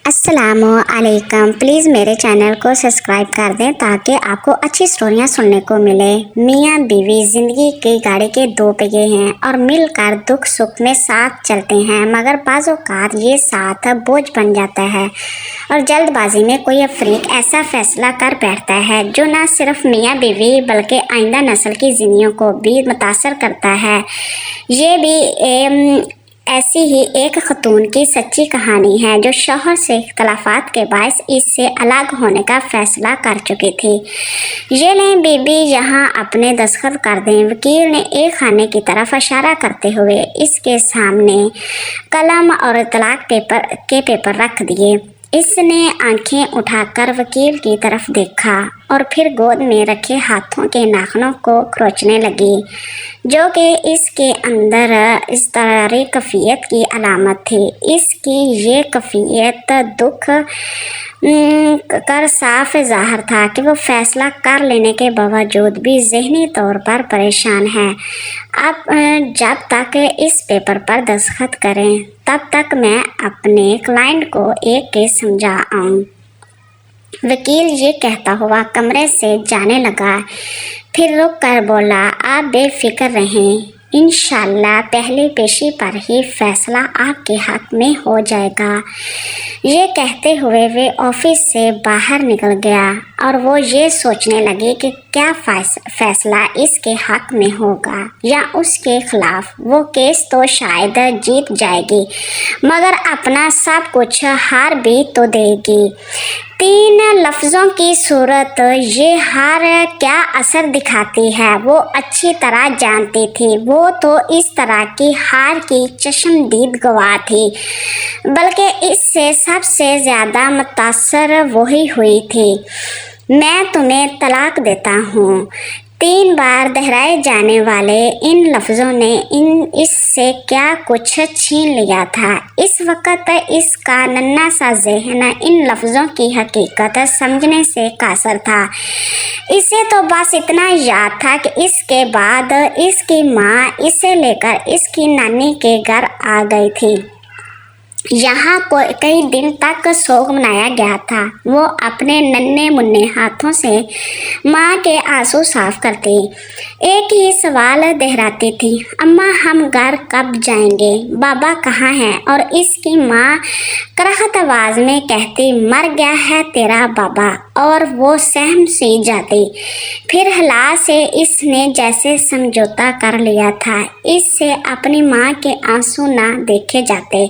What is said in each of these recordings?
السلام علیکم، پلیز میرے چینل کو سبسکرائب کر دیں تاکہ آپ کو اچھی سٹوریاں سننے کو ملے۔ میاں بیوی زندگی کی گاڑی کے دو پہیے ہیں اور مل کر دکھ سکھ میں ساتھ چلتے ہیں، مگر بعض اوقات یہ ساتھ بوجھ بن جاتا ہے اور جلد بازی میں کوئی افریق ایسا فیصلہ کر بیٹھتا ہے جو نہ صرف میاں بیوی بلکہ آئندہ نسل کی زندگیوں کو بھی متاثر کرتا ہے۔ یہ بھی ایسی ہی ایک خاتون کی سچی کہانی ہے جو شوہر سے اختلافات کے باعث اس سے الگ ہونے کا فیصلہ کر چکی تھی۔ یہ لیں بی بی یہاں اپنے دستخط کر دیں۔ وکیل نے ایک خانے کی طرف اشارہ کرتے ہوئے اس کے سامنے قلم اور طلاق کے پیپر رکھ دیے۔ اس نے آنکھیں اٹھا کر وکیل کی طرف دیکھا اور پھر گود میں رکھے ہاتھوں کے ناخنوں کو کھروچنے لگی، جو کہ اس کے اندر اضطراری کیفیت کی علامت تھی۔ اس کی یہ کیفیت دکھ کر صاف ظاہر تھا کہ وہ فیصلہ کر لینے کے باوجود بھی ذہنی طور پر پریشان ہے۔ اب جب تک اس پیپر پر دستخط کریں تب تک میں اپنے کلائنٹ کو ایک سمجھا آؤں۔ وکیل یہ کہتا ہوا کمرے سے جانے لگا، پھر رک کر بولا، آپ بے فکر رہیں، انشاءاللہ پہلی پیشی پر ہی فیصلہ آپ کے حق میں ہو جائے گا۔ یہ کہتے ہوئے وہ آفس سے باہر نکل گیا اور وہ یہ سوچنے لگی کہ کیا فیصلہ اس کے حق میں ہوگا یا اس کے خلاف۔ وہ کیس تو شاید جیت جائے گی مگر اپنا سب کچھ ہار بھی تو دے گی۔ 3 لفظوں کی صورت یہ ہار کیا اثر دکھاتی ہے وہ اچھی طرح جانتی تھی۔ وہ تو اس طرح کی ہار کی چشمدید گواہ تھی، بلکہ اس سے سب سے زیادہ متاثر وہی ہوئی تھی۔ میں تمہیں طلاق دیتا ہوں۔ 3 بار دہرائے جانے والے ان لفظوں نے اس سے کیا کچھ چھین لیا تھا۔ اس وقت اس کا ننھا سا ذہن ان لفظوں کی حقیقت سمجھنے سے قاصر تھا۔ اسے تو بس اتنا یاد تھا کہ اس کے بعد اس کی ماں اسے لے کر اس کی نانی کے گھر آ گئی تھی۔ یہاں کئی دن تک سوگ منایا گیا تھا۔ وہ اپنے ننھے منھے ہاتھوں سے ماں کے آنسو صاف کرتی، ایک ہی سوال دہراتی تھی، اماں ہم گھر کب جائیں گے؟ بابا کہاں ہیں؟ اور اس کی ماں کرخت آواز میں کہتی، مر گیا ہے تیرا بابا، اور وہ سہم سی جاتی۔ پھر حالات سے اس نے جیسے سمجھوتا کر لیا تھا، اس سے اپنی ماں کے آنسو نہ دیکھے جاتے۔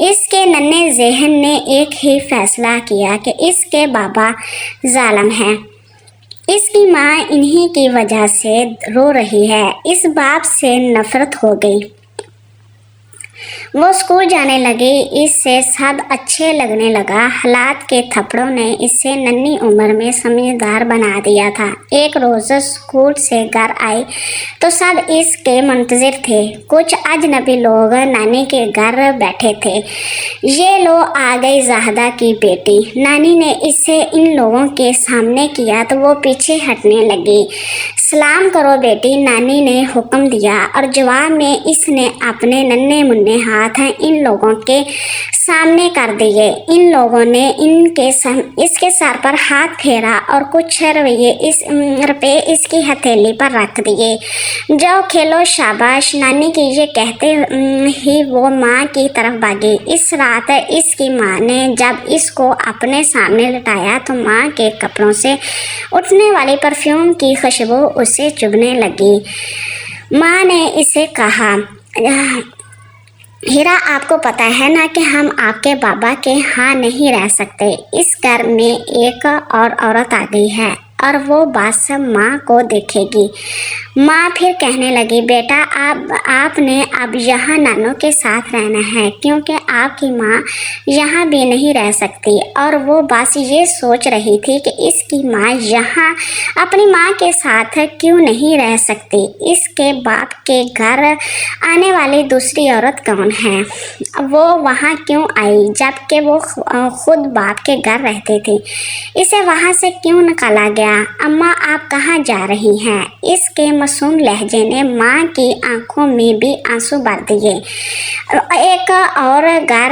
اس کے ننھے ذہن نے ایک ہی فیصلہ کیا کہ اس کے بابا ظالم ہیں، اس کی ماں انہی کی وجہ سے رو رہی ہے۔ اس باپ سے نفرت ہو گئی۔ وہ اسکول جانے لگی، اس سے سب اچھے لگنے لگا۔ حالات کے تھپڑوں نے اسے ننھی عمر میں سمجھدار بنا دیا تھا۔ ایک روز اسکول سے گھر آئی تو سب اس کے منتظر تھے۔ کچھ اجنبی لوگ نانی کے گھر بیٹھے تھے۔ یہ لو آ گئی زاہدہ کی بیٹی۔ نانی نے اسے ان لوگوں کے سامنے کیا تو وہ پیچھے ہٹنے لگی۔ سلام کرو بیٹی، نانی نے حکم دیا، اور جواب میں اس نے اپنے ننھے منھے ہاتھ ان لوگوں کے سامنے کر دیے۔ ان لوگوں نے اس کے سر پر ہاتھ پھیرا اور کچھ روپے اس کی ہتھیلی پر رکھ دیے۔ جاؤ کھیلو، شاباش، نانی کی یہ کہتے ہی وہ ماں کی طرف بھاگی۔ اس رات اس کی ماں نے جب اس کو اپنے سامنے لٹایا تو ماں کے کپڑوں سے اٹھنے والی پرفیوم کی خوشبو اسے چبھنے لگی۔ ماں نے اسے کہا، ہیرا آپ کو پتہ ہے نا کہ ہم آپ کے بابا کے ہاں نہیں رہ سکتے۔ اس گھر میں ایک اور عورت آ گئی ہے اور وہ بس ماں کو دیکھے گی۔ ماں پھر کہنے لگی، بیٹا آپ نے اب یہاں نانو کے ساتھ رہنا ہے کیونکہ آپ کی ماں یہاں بھی نہیں رہ سکتی۔ اور وہ بس یہ سوچ رہی تھی کہ اس کی ماں یہاں اپنی ماں کے ساتھ کیوں نہیں رہ سکتی۔ اس کے باپ کے گھر آنے والی دوسری عورت کون ہے؟ وہ وہاں کیوں آئی جبکہ وہ خود باپ کے گھر رہتی تھی؟ اسے وہاں سے کیوں نکالا گیا؟ اماں آپ کہاں جا رہی ہیں؟ اس کے معصوم لہجے نے ماں کی آنکھوں میں بھی آنسو بھر دیے۔ ایک اور گھر